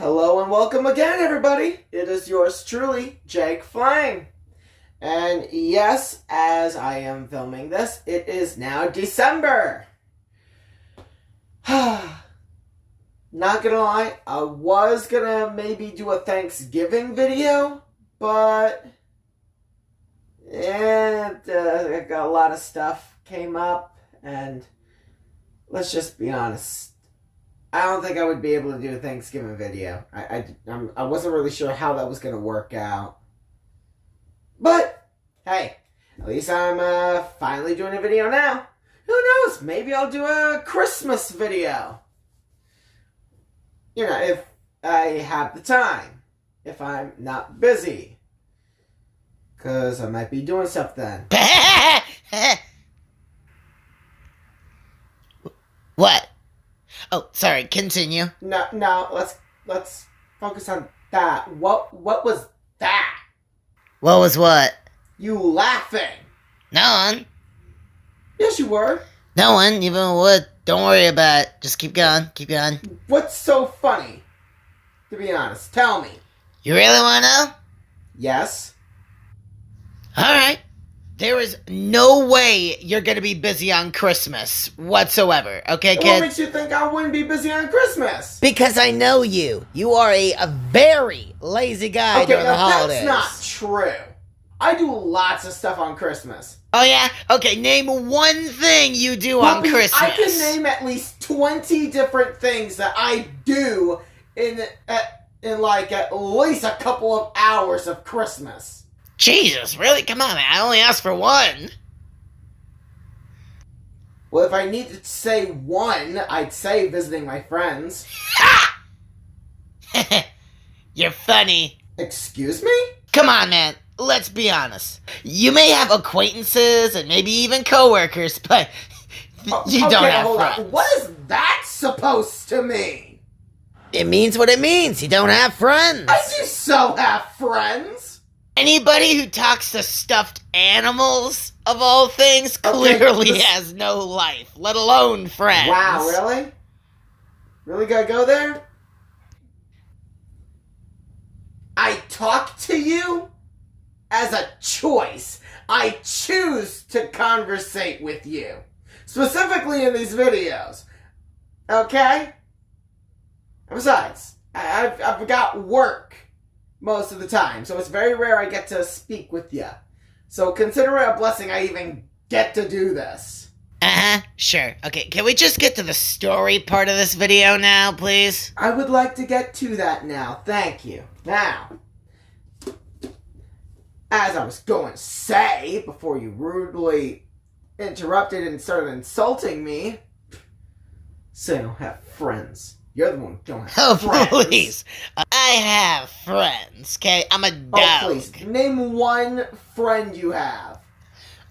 Hello and welcome again, everybody. It is yours truly, Jake Flame. And yes, as I am filming this, it is now December. Not gonna lie, I was gonna maybe do a Thanksgiving video, but I got a lot of stuff came up, and let's just be honest. I don't think I would be able to do a Thanksgiving video. I wasn't really sure how that was going to work out. But, hey, at least I'm finally doing a video now. Who knows? Maybe I'll do a Christmas video. You know, if I have the time. If I'm not busy. Because I might be doing stuff then. What? Oh, sorry, continue. No, let's focus on that. What was that? What was what? You laughing. No one. Yes, you were. No one even would. Don't worry about it. Just keep going. Keep going. What's so funny? To be honest, tell me. You really want to know? Yes. Alright. There is no way you're going to be busy on Christmas whatsoever. Okay, kid? What makes you think I wouldn't be busy on Christmas? Because I know you. You are a very lazy guy during the holidays. That's not true. I do lots of stuff on Christmas. Oh, yeah? Okay, name one thing you do on Christmas. I can name at least 20 different things that I do in like at least a couple of hours of Christmas. Jesus, really? Come on, man. I only asked for one. Well, if I needed to say one, I'd say visiting my friends. You're funny. Excuse me? Come on, man. Let's be honest. You may have acquaintances and maybe even coworkers, but you don't have friends. What is that supposed to mean? It means what it means. You don't have friends. I do so have friends. Anybody who talks to stuffed animals, of all things, clearly has no life, let alone friends. Wow, really? Really gotta go there? I talk to you as a choice. I choose to conversate with you. Specifically in these videos. Okay? And besides, I've got work most of the time, so it's very rare I get to speak with you. So consider it a blessing I even get to do this. Uh-huh, sure. Okay, can we just get to the story part of this video now, please? I would like to get to that now, thank you. Now, as I was going to say, before you rudely interrupted and started insulting me, so I don't have friends. You're the one who don't have friends. Oh, please. I have friends, okay? I'm a dog. Oh, please. Name one friend you have.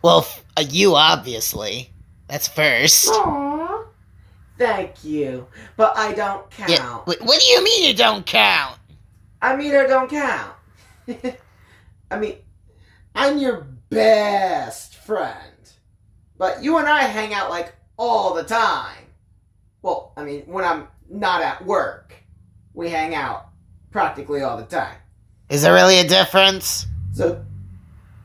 Well, you, obviously. That's first. Aww. Thank you. But I don't count. Yeah, what do you mean you don't count? I mean I don't count. I mean, I'm your best friend. But you and I hang out, like, all the time. Well, I mean, when I'm not at work, we hang out practically all the time. Is there really a difference? So,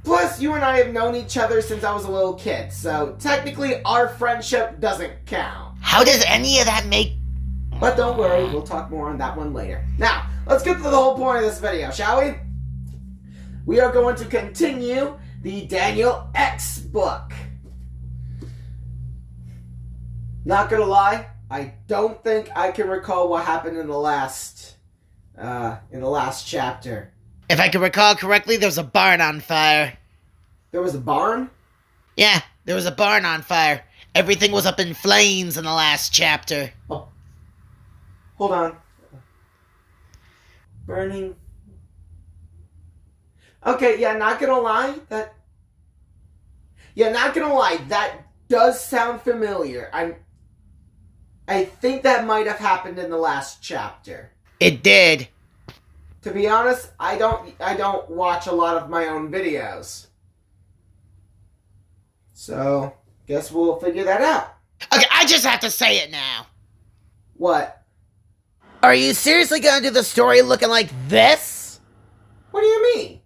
plus you and I have known each other since I was a little kid, so technically our friendship doesn't count. How does any of that make... But don't worry, we'll talk more on that one later. Now, let's get to the whole point of this video, shall we? We are going to continue the Daniel X book. Not gonna lie, I don't think I can recall what happened in the last chapter. If I can recall correctly, there was a barn on fire. There was a barn? Yeah, there was a barn on fire. Everything was up in flames in the last chapter. Oh. Hold on. Burning. Okay, yeah, not gonna lie, that does sound familiar. I think that might have happened in the last chapter. It did. To be honest, I don't watch a lot of my own videos. So, guess we'll figure that out. Okay, I just have to say it now. What? Are you seriously gonna do the story looking like this? What do you mean?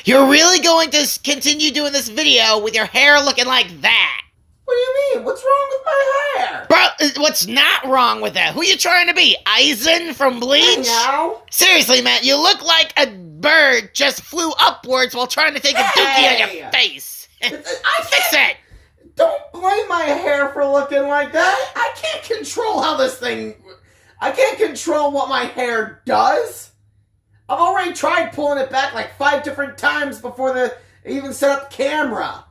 You're really going to continue doing this video with your hair looking like that? What do you mean? What's wrong with my hair? Bro, what's not wrong with that? Who you trying to be? Aizen from Bleach? Hey now. Seriously, man, you look like a bird just flew upwards while trying to take a dookie on your face. Fix it! Don't blame my hair for looking like that. I can't control how this thing... I can't control what my hair does. I've already tried pulling it back like 5 different times before they even set up the camera.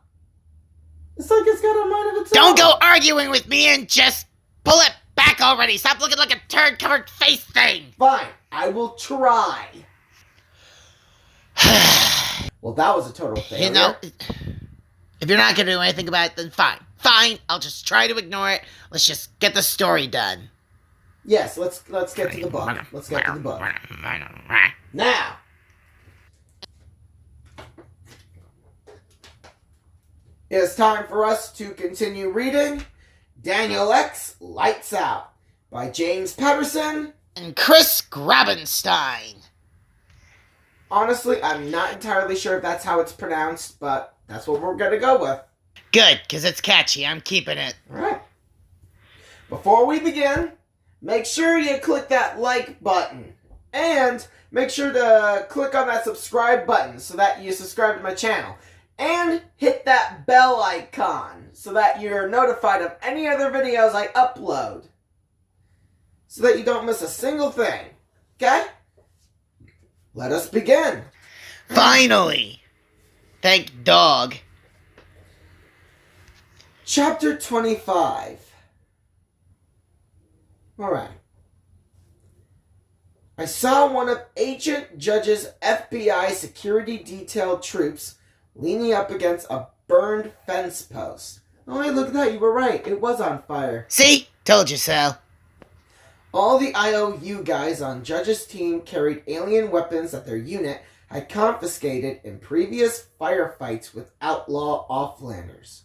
It's like it's got a mind of its own. Don't go arguing with me and just pull it back already. Stop looking like a turd-covered face thing. Fine, I will try. Well, that was a total failure. You know, if you're not going to do anything about it, then fine. Fine, I'll just try to ignore it. Let's just get the story done. Yes, let's get to the book. Let's get to the book. Now. It's time for us to continue reading Daniel X Lights Out by James Patterson and Chris Grabenstein. Honestly, I'm not entirely sure if that's how it's pronounced, but that's what we're going to go with. Good, because it's catchy. I'm keeping it. Alright. Before we begin, make sure you click that like button. And make sure to click on that subscribe button so that you subscribe to my channel. And hit that bell icon so that you're notified of any other videos I upload. So that you don't miss a single thing. Okay? Let us begin. Finally! Thank dog. Chapter 25. Alright. I saw one of Agent Judge's FBI security detail troops leaning up against a burned fence post. Oh, hey, look at that. You were right. It was on fire. See? Told you so. All the IOU guys on Judge's team carried alien weapons that their unit had confiscated in previous firefights with outlaw offlanders.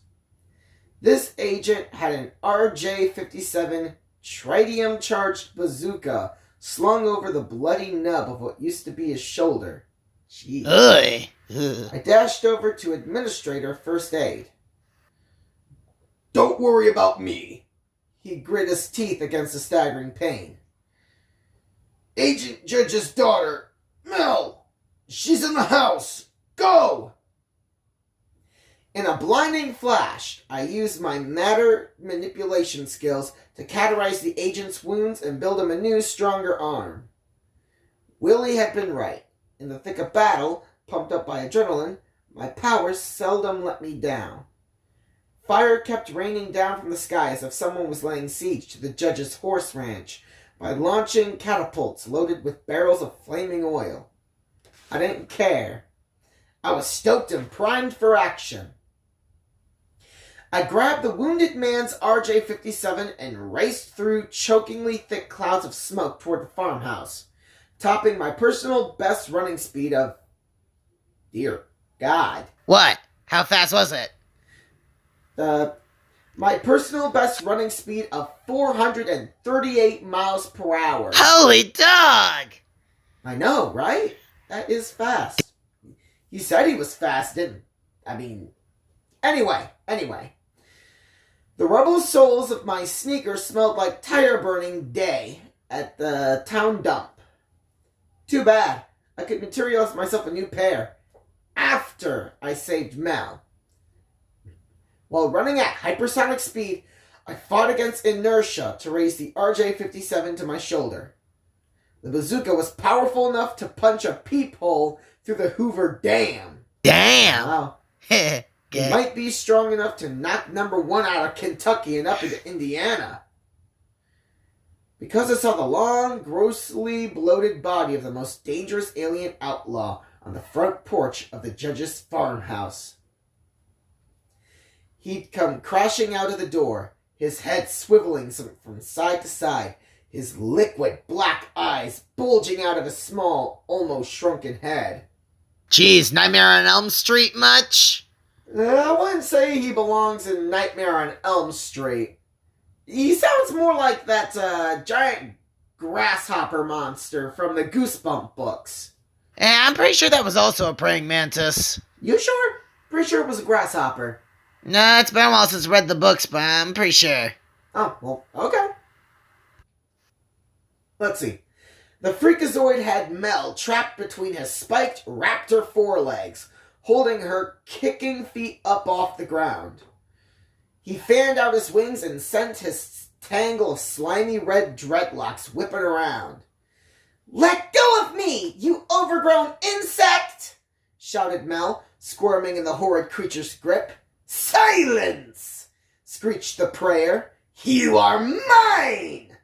This agent had an RJ-57 tritium-charged bazooka slung over the bloody nub of what used to be his shoulder. Jeez. Ugh. I dashed over to Administrator First Aid. Don't worry about me. He grit his teeth against the staggering pain. Agent Judge's daughter, Mel. She's in the house. Go! In a blinding flash, I used my matter manipulation skills to cauterize the agent's wounds and build him a new, stronger arm. Willie had been right. In the thick of battle, pumped up by adrenaline, my powers seldom let me down. Fire kept raining down from the sky as if someone was laying siege to the Judge's horse ranch by launching catapults loaded with barrels of flaming oil. I didn't care. I was stoked and primed for action. I grabbed the wounded man's RJ-57 and raced through chokingly thick clouds of smoke toward the farmhouse, topping my personal best running speed of... Dear God. What? How fast was it? My personal best running speed of 438 miles per hour. Holy dog! I know, right? That is fast. He said he was fast, didn't... Anyway. The rubble soles of my sneakers smelled like tire-burning day at the town dump. Too bad. I could materialize myself a new pair. After I saved Mel. While running at hypersonic speed, I fought against inertia to raise the RJ-57 to my shoulder. The bazooka was powerful enough to punch a peephole through the Hoover Dam. Damn! Wow. It might be strong enough to knock number 1 out of Kentucky and up into Indiana. Because I saw the long, grossly bloated body of the most dangerous alien outlaw on the front porch of the Judge's farmhouse. He'd come crashing out of the door, his head swiveling from side to side, his liquid black eyes bulging out of his small, almost shrunken head. Geez, Nightmare on Elm Street much? I wouldn't say he belongs in Nightmare on Elm Street. He sounds more like that giant grasshopper monster from the Goosebump books. I'm pretty sure that was also a praying mantis. You sure? Pretty sure it was a grasshopper. No, it's been a while since I read the books, but I'm pretty sure. Oh, well, okay. Let's see. The Freakazoid had Mel trapped between his spiked raptor forelegs, holding her kicking feet up off the ground. He fanned out his wings and sent his tangle of slimy red dreadlocks whipping around. "Let go of me, you overgrown insect!" shouted Mel, squirming in the horrid creature's grip. "Silence!" screeched the prayer. "You are mine!"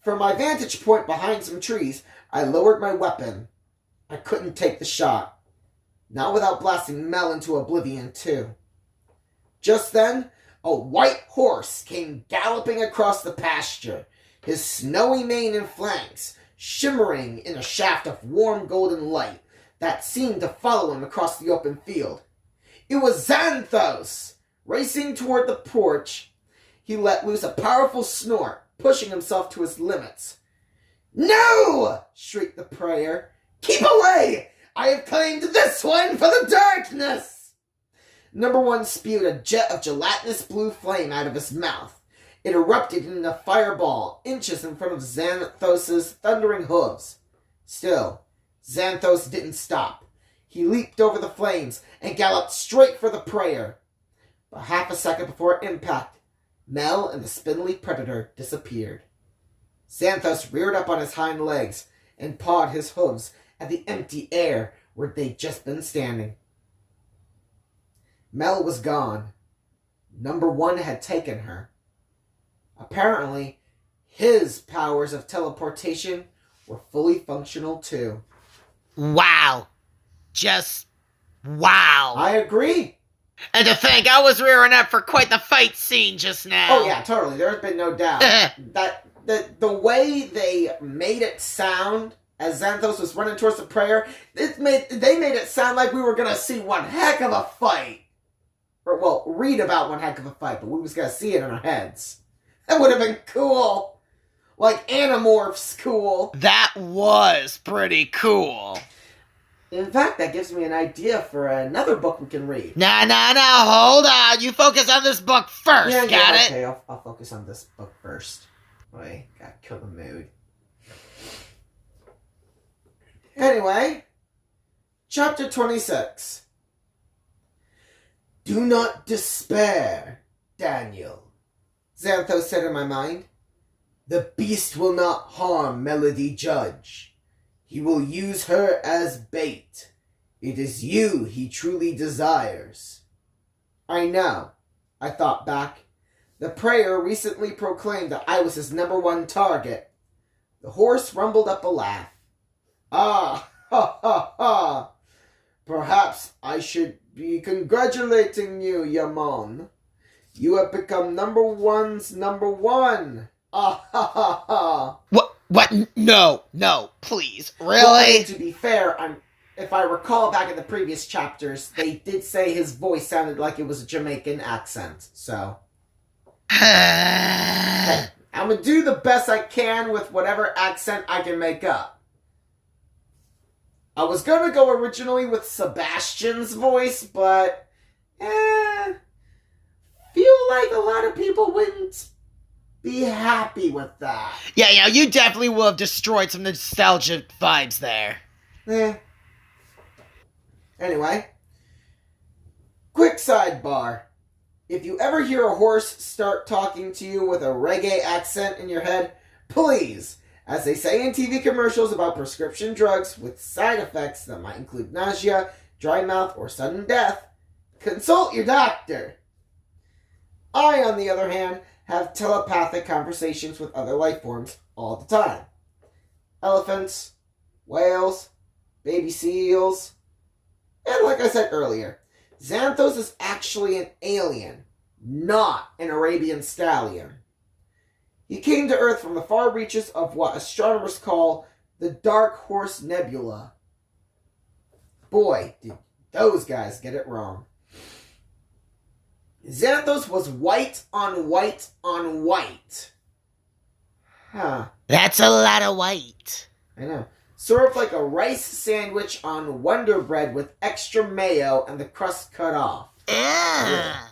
From my vantage point behind some trees, I lowered my weapon. I couldn't take the shot. Not without blasting Mel into oblivion, too. Just then, a white horse came galloping across the pasture, his snowy mane and flanks shimmering in a shaft of warm golden light that seemed to follow him across the open field. It was Xanthos! Racing toward the porch, he let loose a powerful snort, pushing himself to his limits. "No!" shrieked the prayer. "Keep away! I have claimed this one for the darkness!" Number one spewed a jet of gelatinous blue flame out of his mouth. It erupted in a fireball, inches in front of Xanthos' thundering hooves. Still, Xanthos didn't stop. He leaped over the flames and galloped straight for the prayer. But half a second before impact, Mel and the spindly predator disappeared. Xanthos reared up on his hind legs and pawed his hooves at the empty air where they'd just been standing. Mel was gone. Number one had taken her. Apparently, his powers of teleportation were fully functional too. Wow. Just wow. I agree. And to think, I was rearing up for quite the fight scene just now. Oh yeah, totally. There's been no doubt. The way they made it sound as Xanthos was running towards the prayer, they made it sound like we were gonna see one heck of a fight. Or, well, read about one heck of a fight, but we was gonna see it in our heads. That would have been cool. Like Animorphs cool. That was pretty cool. In fact, that gives me an idea for another book we can read. Nah, hold on. You focus on this book first, got it? Okay, I'll focus on this book first. Wait, gotta kill the mood. Anyway, chapter 26. "Do not despair, Daniel," Xanthos said in my mind. "The beast will not harm Melody Judge. He will use her as bait. It is you he truly desires." I know, I thought back. The prayer recently proclaimed that I was his number one target. The horse rumbled up a laugh. "Ah, ha, ha, ha. Perhaps I should be congratulating you, Yaman. You have become number one's number one. Ah, ha, ha, ha." What? No, please. Really? Well, to be fair, if I recall back in the previous chapters, they did say his voice sounded like it was a Jamaican accent, so. I'm gonna do the best I can with whatever accent I can make up. I was gonna go originally with Sebastian's voice, but feel like a lot of people wouldn't be happy with that. Yeah, you definitely will have destroyed some nostalgic vibes there. Anyway, quick sidebar. If you ever hear a horse start talking to you with a reggae accent in your head, please, as they say in TV commercials about prescription drugs with side effects that might include nausea, dry mouth, or sudden death, consult your doctor. I, on the other hand, have telepathic conversations with other life forms all the time. Elephants, whales, baby seals, and like I said earlier, Xanthos is actually an alien, not an Arabian stallion. He came to Earth from the far reaches of what astronomers call the Dark Horse Nebula. Boy, did those guys get it wrong. Xanthos was white on white on white. Huh. That's a lot of white. I know. Sort of like a rice sandwich on Wonder Bread with extra mayo and the crust cut off. Ugh.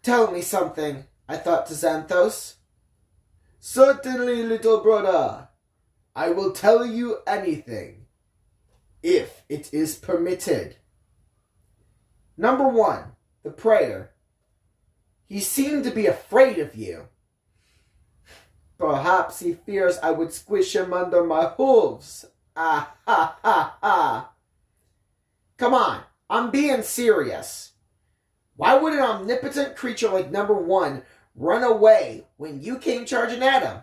Tell me something, I thought to Xanthos. Certainly, little brother. I will tell you anything, if it is permitted. Number 1, the prayer. He seemed to be afraid of you. Perhaps he fears I would squish him under my hooves. Ah, ha, ha, ha. Come on, I'm being serious. Why would an omnipotent creature like number 1 run away when you came charging at him?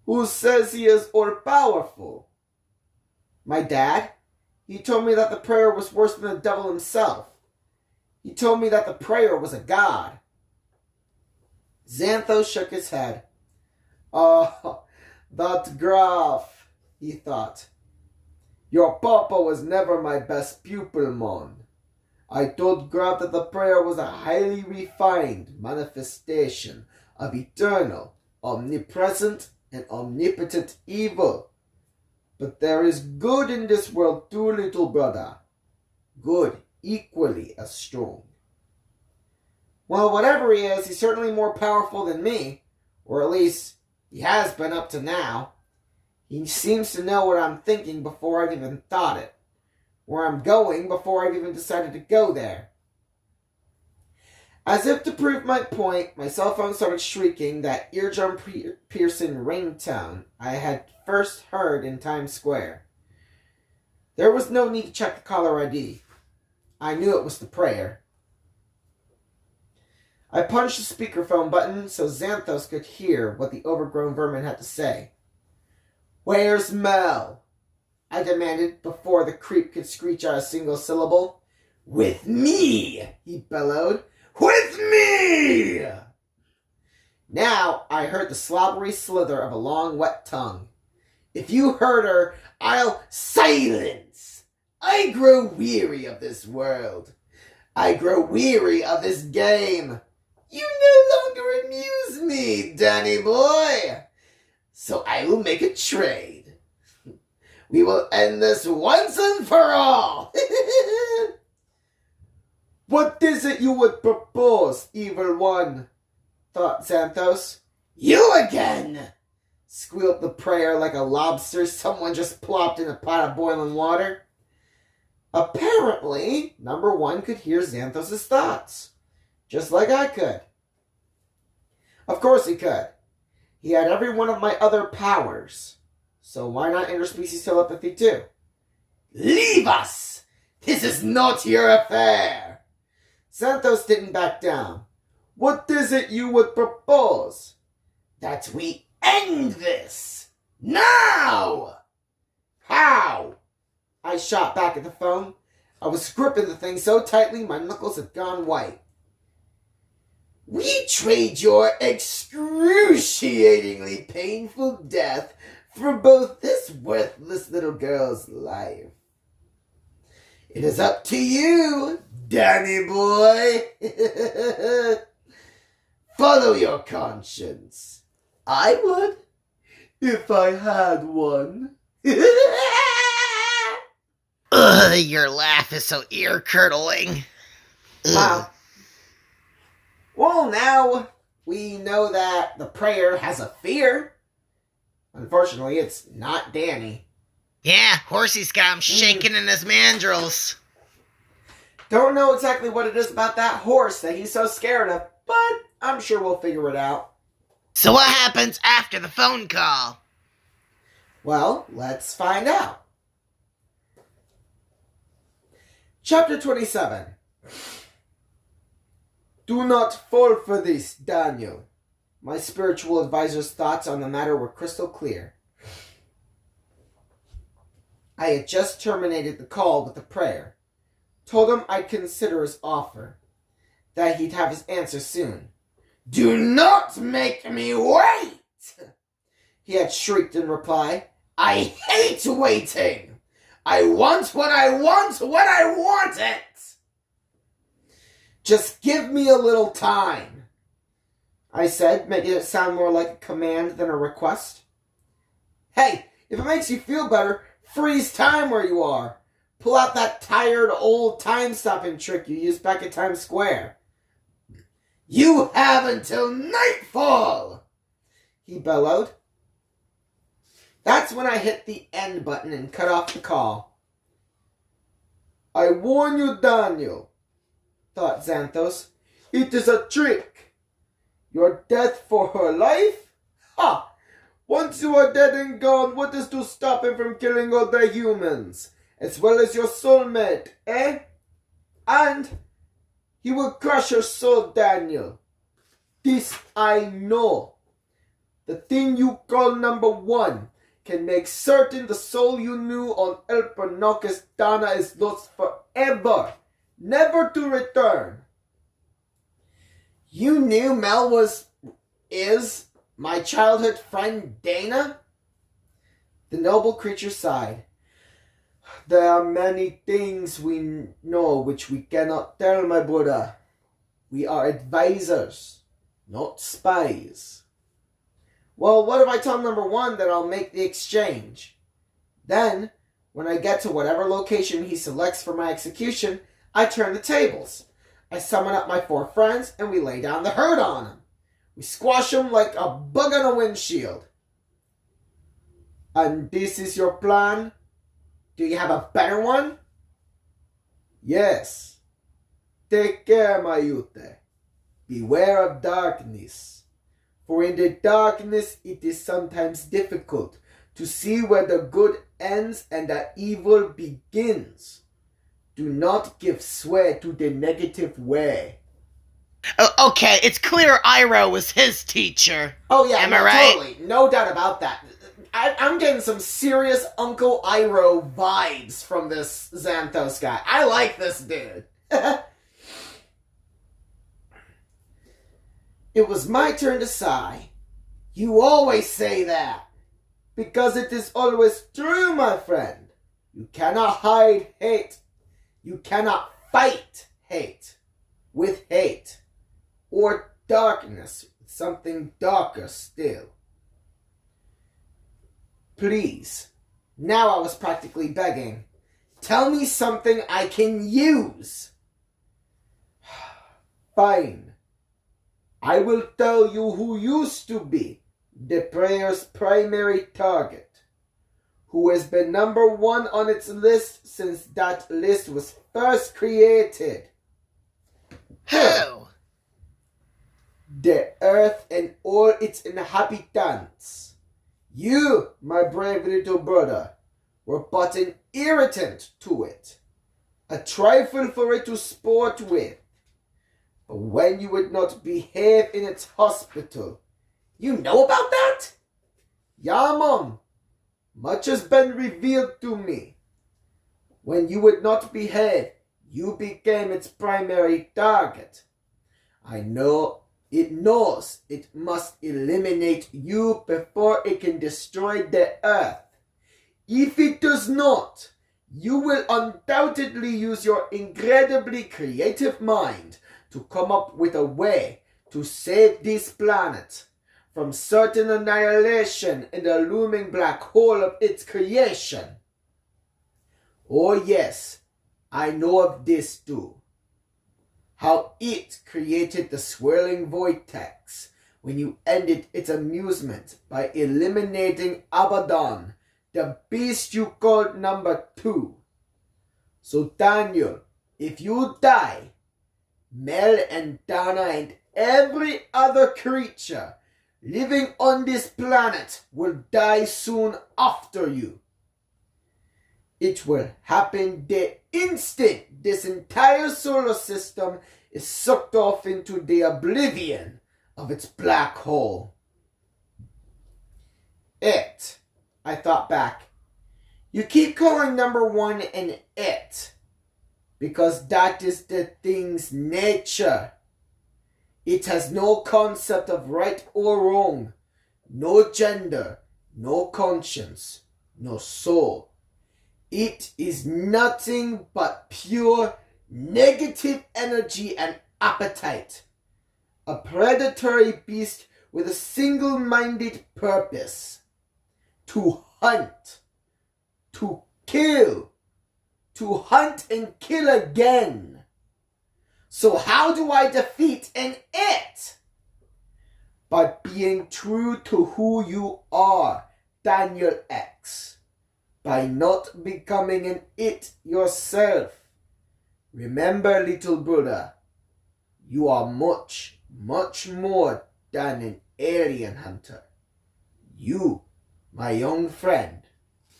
Who says he is all-powerful? My dad? He told me that the prayer was worse than the devil himself. He told me that the prayer was a god. Xanthos shook his head. Oh, that Graf, he thought. Your papa was never my best pupil, mon. I told Graf that the prayer was a highly refined manifestation of eternal, omnipresent, and omnipotent evil. But there is good in this world too, little brother. Good equally as strong. Well, whatever he is, he's certainly more powerful than me, or at least he has been up to now. He seems to know what I'm thinking before I've even thought it, where I'm going before I've even decided to go there. As if to prove my point, my cell phone started shrieking that eardrum-piercing ringtone I had first heard in Times Square. There was no need to check the caller ID. I knew it was the prayer. I punched the speakerphone button so Xanthos could hear what the overgrown vermin had to say. Where's Mel? I demanded before the creep could screech out a single syllable. With me, he bellowed. With me! Now I heard the slobbery slither of a long, wet tongue. If you heard her, I'll silence. I grow weary of this world. I grow weary of this game. You no longer amuse me, Danny boy. So I will make a trade. We will end this once and for all. What is it you would propose, evil one? Thought Xanthos. You again! Squealed the prayer like a lobster someone just plopped in a pot of boiling water. Apparently, number 1 could hear Xanthos' thoughts, just like I could. Of course he could. He had every one of my other powers, so why not interspecies telepathy too? Leave us! This is not your affair! Xanthos didn't back down. What is it you would propose? That we end this! Now! How? I shot back at the phone. I was gripping the thing so tightly my knuckles had gone white. We trade your excruciatingly painful death for both this worthless little girl's life. It is up to you, Danny boy. Follow your conscience. I would, if I had one. Ugh, your laugh is so ear-curdling. Wow. Well, now we know that the prayer has a fear. Unfortunately, it's not Danny. Yeah, Horsey's got him shaking in his mandrels. Don't know exactly what it is about that horse that he's so scared of, but I'm sure we'll figure it out. So what happens after the phone call? Well, let's find out. Chapter 27. Do not fall for this, Daniel. My spiritual advisor's thoughts on the matter were crystal clear. I had just terminated the call with a prayer. Told him I'd consider his offer. That he'd have his answer soon. Do not make me wait! He had shrieked in reply. I hate waiting! I want what I want when I want it! Just give me a little time. I said, making it sound more like a command than a request. Hey, if it makes you feel better, freeze time where you are. Pull out that tired old time-stopping trick you used back at Times Square. You have until nightfall, he bellowed. That's when I hit the end button and cut off the call. I warn you, Daniel, thought Xanthos. It is a trick. Your death for her life? Ha! Once you are dead and gone, what is to stop him from killing other humans, as well as your soulmate, eh? And he will crush your soul, Daniel. This I know. The thing you call number one can make certain the soul you knew on El Pernocus Dana is lost forever, never to return. You knew Mel is my childhood friend Dana? The noble creature sighed. There are many things we know which we cannot tell, my Buddha. We are advisors, not spies. Well, what if I tell number one that I'll make the exchange? Then, when I get to whatever location he selects for my execution, I turn the tables. I summon up my 4 friends and we lay down the hurt on him. We squash him like a bug on a windshield. And this is your plan? Do you have a better one? Yes. Take care, my Yute. Beware of darkness. For in the darkness it is sometimes difficult to see where the good ends and the evil begins. Do not give sway to the negative way. Okay, it's clear Iroh was his teacher. Oh yeah, Am I right? Totally. No doubt about that. I'm getting some serious Uncle Iroh vibes from this Xanthos guy. I like this dude. It was my turn to sigh. You always say that. Because it is always true, my friend. You cannot hide hate. You cannot fight hate with hate. Or darkness with something darker still. Please. Now I was practically begging. Tell me something I can use. Fine. I will tell you who used to be the prayer's primary target, who has been number 1 on its list since that list was first created. Who? The earth and all its inhabitants. You, my brave little brother, were but an irritant to it, a trifle for it to sport with. But when you would not behave in its hospital, you know about that? Yeah, Mom. Much has been revealed to me. When you would not behave, you became its primary target. I know it knows it must eliminate you before it can destroy the earth. If it does not, you will undoubtedly use your incredibly creative mind to come up with a way to save this planet from certain annihilation in the looming black hole of its creation. Oh yes, I know of this too. How it created the swirling vortex when you ended its amusement by eliminating Abaddon, the beast you called number 2. So Daniel, if you die, Mel and Dana and every other creature living on this planet will die soon after you. It will happen the instant this entire solar system is sucked off into the oblivion of its black hole. It, I thought back. You keep calling number 1 an it, because that is the thing's nature. It has no concept of right or wrong, no gender, no conscience, no soul. It is nothing but pure negative energy and appetite. A predatory beast with a single-minded purpose. To hunt. To kill. To hunt and kill again. So how do I defeat an it? By being true to who you are, Daniel X. By not becoming an it yourself. Remember, little brother, you are much, much more than an alien hunter. You, my young friend,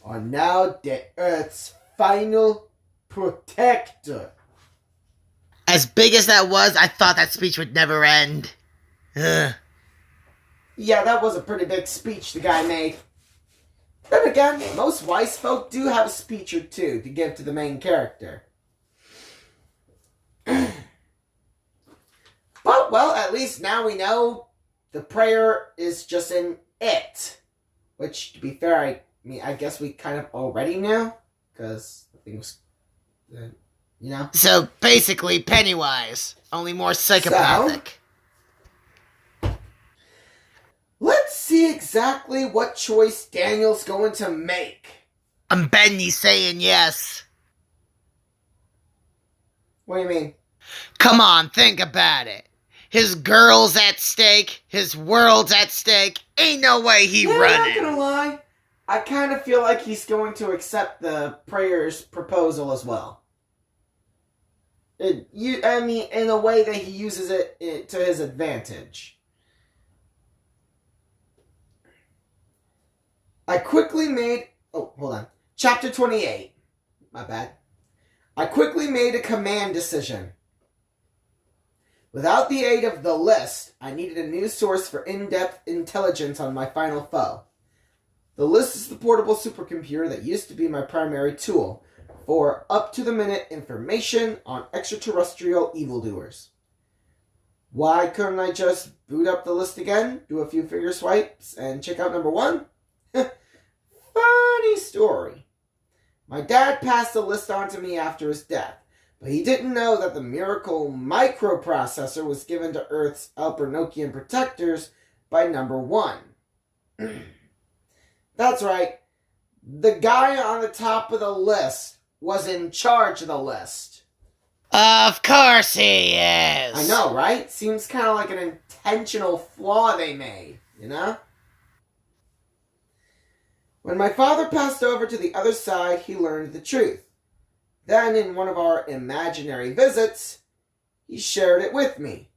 are now the Earth's final protector. As big as that was, I thought that speech would never end. Ugh. Yeah, that was a pretty big speech the guy made. Then again, most wise folk do have a speech or two to give to the main character. But, well, at least now we know the prayer is just an it. Which, to be fair, I guess we kind of already knew. Because the thing was, you know? So, basically, Pennywise. Only more psychopathic. Let's see exactly what choice Daniel's going to make. I'm betting he's saying yes. What do you mean? Come on, think about it. His girl's at stake. His world's at stake. Ain't no way he running. I'm not gonna lie. I kind of feel like he's going to accept the prayer's proposal as well. In a way that he uses it to his advantage. I quickly made... Oh, hold on. Chapter 28. My bad. I quickly made a command decision. Without the aid of the list, I needed a new source for in-depth intelligence on my final foe. The list is the portable supercomputer that used to be my primary tool for up-to-the-minute information on extraterrestrial evildoers. Why couldn't I just boot up the list again, do a few finger swipes, and check out number 1? Funny story. My dad passed the list on to me after his death, but he didn't know that the miracle microprocessor was given to Earth's Alpernokian protectors by number 1. That's right. The guy on the top of the list was in charge of the list. Of course he is. I know, right? Seems kind of like an intentional flaw they made, you know? When my father passed over to the other side, he learned the truth. Then, in one of our imaginary visits, he shared it with me.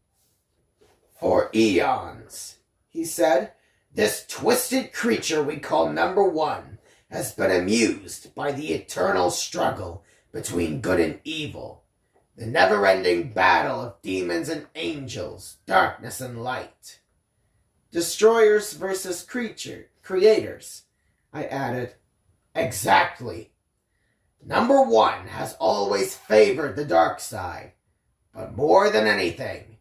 For eons, he said, this twisted creature we call number 1 has been amused by the eternal struggle between good and evil, the never-ending battle of demons and angels, darkness and light. Destroyers versus creators, I added. Exactly. Number 1 has always favored the dark side, but more than anything,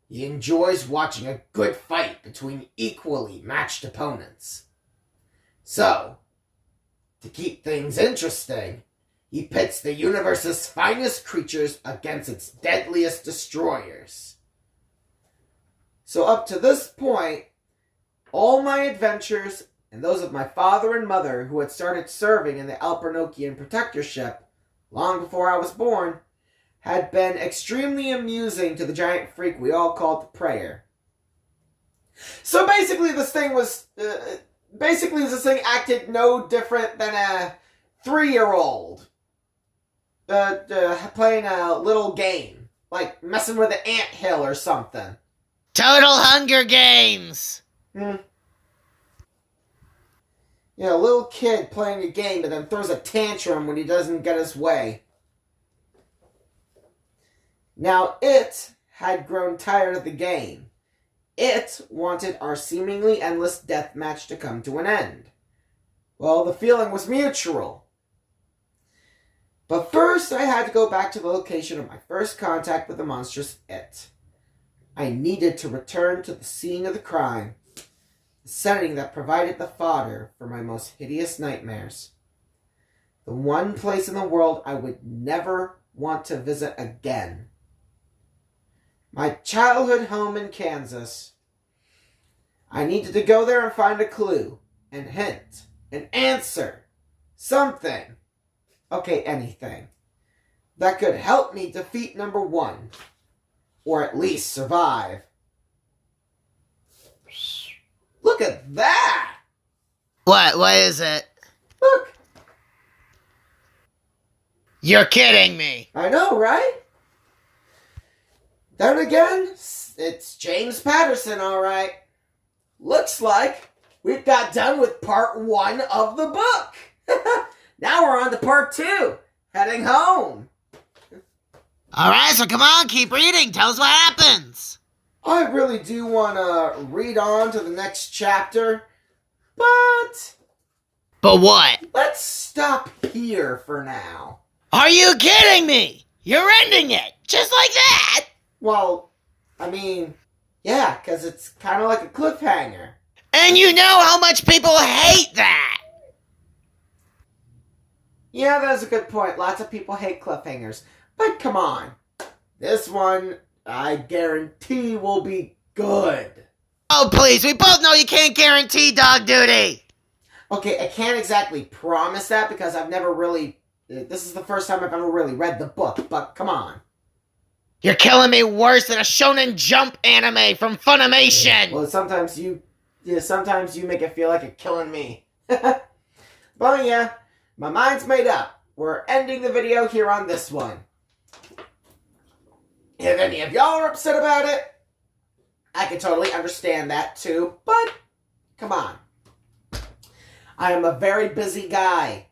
he enjoys watching a good fight between equally matched opponents. So, to keep things interesting, he pits the universe's finest creatures against its deadliest destroyers. So up to this point, all my adventures, and those of my father and mother who had started serving in the Alpernokian protectorship long before I was born, had been extremely amusing to the giant freak we all called the Prayer. So basically this thing acted no different than a 3-year-old playing a little game, like messing with an anthill or something. Total Hunger Games! You know, a little kid playing a game but then throws a tantrum when he doesn't get his way. Now, it had grown tired of the game. It wanted our seemingly endless death match to come to an end. Well, the feeling was mutual. But first, I had to go back to the location of my first contact with the monstrous it. I needed to return to the scene of the crime, the setting that provided the fodder for my most hideous nightmares. The one place in the world I would never want to visit again. My childhood home in Kansas. I needed to go there and find a clue, an hint, an answer, something. Okay, anything. That could help me defeat number 1. Or at least survive. Look at that! What is it? Look! You're kidding me! I know, right? Then again, it's James Patterson, alright. Looks like we've got done with part 1 of the book. Now we're on to part 2. Heading home. Alright, so come on, keep reading. Tell us what happens. I really do want to read on to the next chapter, but But what? let's stop here for now. Are you kidding me? You're ending it, just like that. Well, I mean, yeah, because it's kind of like a cliffhanger. And you know how much people hate that. Yeah, that's a good point. Lots of people hate cliffhangers. But come on. This one, I guarantee, will be good. Oh, please, we both know you can't guarantee dog duty. Okay, I can't exactly promise that because I've never really... This is the first time I've ever really read the book, but come on. You're killing me worse than a Shonen Jump anime from Funimation. Well, sometimes you make it feel like you're killing me. But yeah, my mind's made up. We're ending the video here on this one. If any of y'all are upset about it, I can totally understand that too, but come on. I am a very busy guy.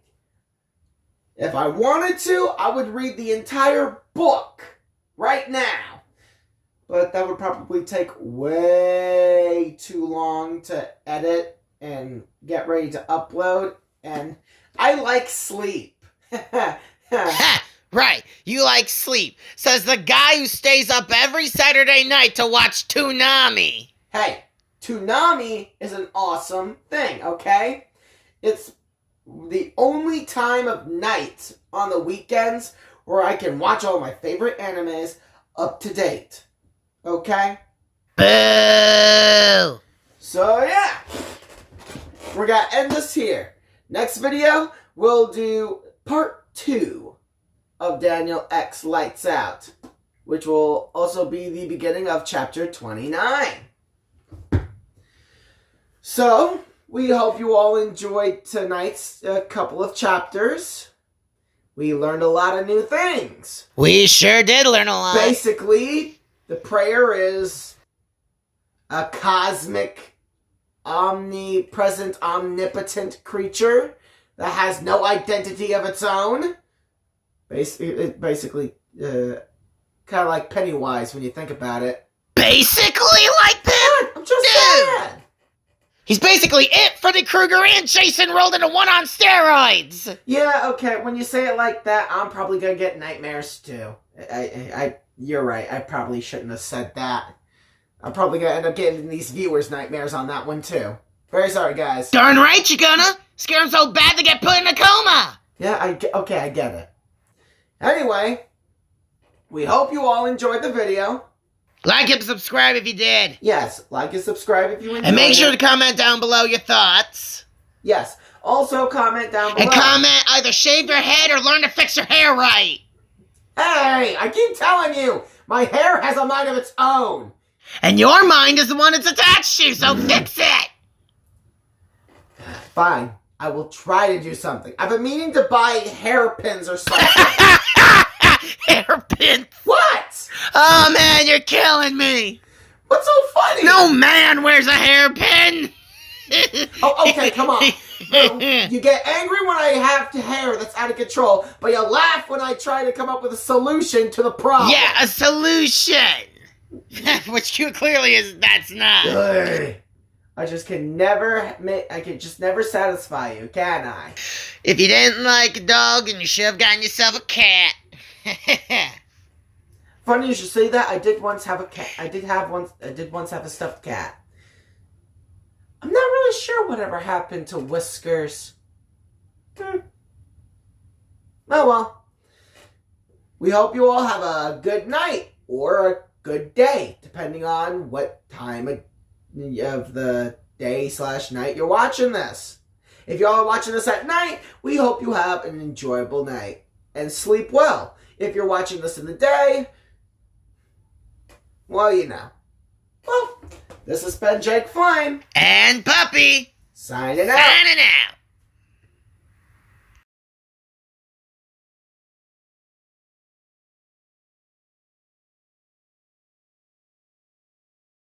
If I wanted to, I would read the entire book right now. But that would probably take way too long to edit and get ready to upload. And I like sleep. Ha! Right, you like sleep, says the guy who stays up every Saturday night to watch Toonami. Hey, Toonami is an awesome thing, okay? It's the only time of night on the weekends where I can watch all my favorite animes up to date. Okay? Boo! So yeah, we're gonna end this here. Next video, we'll do part 2 of Daniel X Lights Out, which will also be the beginning of chapter 29. So, we hope you all enjoyed tonight's couple of chapters. We learned a lot of new things. We sure did learn a lot. Basically, the prayer is a cosmic, omnipresent, omnipotent creature that has no identity of its own. Basically, kind of like Pennywise when you think about it. Basically like that? I'm just saying. He's basically it, Freddy Krueger and Jason rolled into one on steroids. Yeah, okay, when you say it like that, I'm probably gonna get nightmares too. You're right, I probably shouldn't have said that. I'm probably gonna end up getting these viewers nightmares on that one too. Very sorry, guys. Darn right you gonna. Scare him so bad they get put in a coma. Yeah, I get it. Anyway, we hope you all enjoyed the video. Like and subscribe if you did. Yes, like and subscribe if you enjoyed And make sure it. to comment down below your thoughts. Yes, also comment down below. And comment either shave your head or learn to fix your hair right. Hey, I keep telling you, my hair has a mind of its own. And your mind is the one it's attached to, so fix it. Fine, I will try to do something. I've been meaning to buy hairpins or something. Hairpin. What? Oh man, you're killing me. What's so funny? No man wears a hairpin. Oh, okay, come on. You get angry when I have hair that's out of control, but you laugh when I try to come up with a solution to the problem. Yeah, a solution. Which clearly that's not. Ugh. I can just never satisfy you, can I? If you didn't like a dog, then you should have gotten yourself a cat. Funny you should say that. I did once have a cat. I did once have a stuffed cat. I'm not really sure whatever happened to Whiskers. Oh well. We hope you all have a good night or a good day, depending on what time of the day/night you're watching this. If y'all are watching this at night, we hope you have an enjoyable night and sleep well. If you're watching this in the day, well, you know. Well, this has been Jake Flame. And Puppy. Signing out. Signing out.